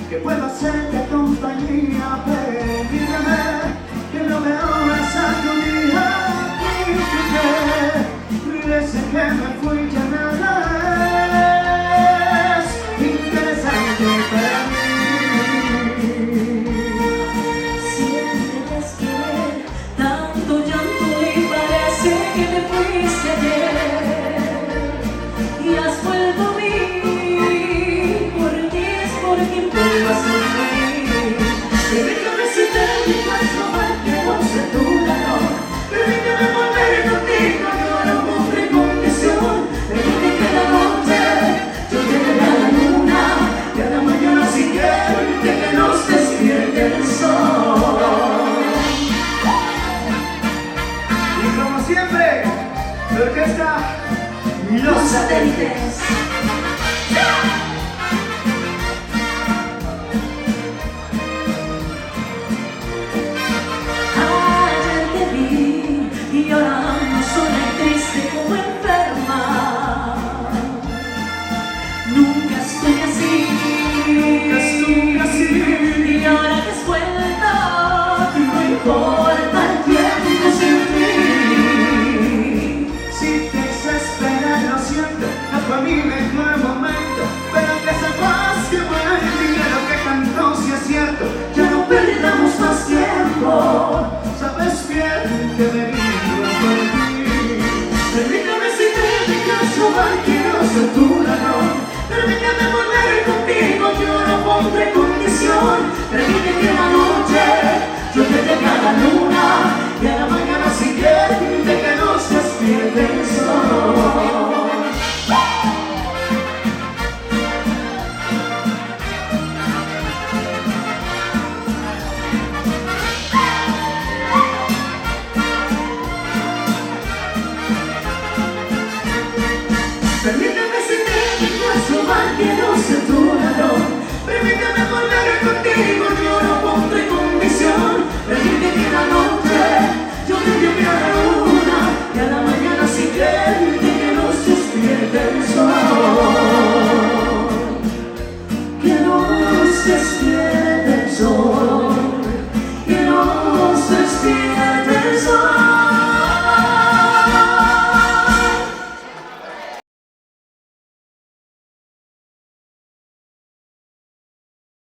Que puedo hacerte compañía, permíteme que no me ahogas a tu día. Desde que me fui ya nada es interesante para mí. Sientes querer tanto llanto y parece que te fuiste ayer y has vuelto a mí. Por ti es por quien vuelvas a sonreír. Permítame si te digas lo mal que no sé tu valor. Permíteme volver contigo, yo no cumplí condición. Permite que la noche yo te dé a la luna y a la mañana siguiente que nos despierte el sol. Y como siempre, la orquesta Los satélites. Ayer te vi y llorando sola y triste como enferma. Nunca estoy así, y ahora que has vuelto, no importa el tiempo sin ti. si te desesperas, lo siento, no fue mi mejor momento, pero que sepas que bueno y lo que tanto si es cierto, Ya no perdamos más tiempo. sabes bien que me vivo por ti. Permítame si te digas lo mal que no sé tu valor. Permítame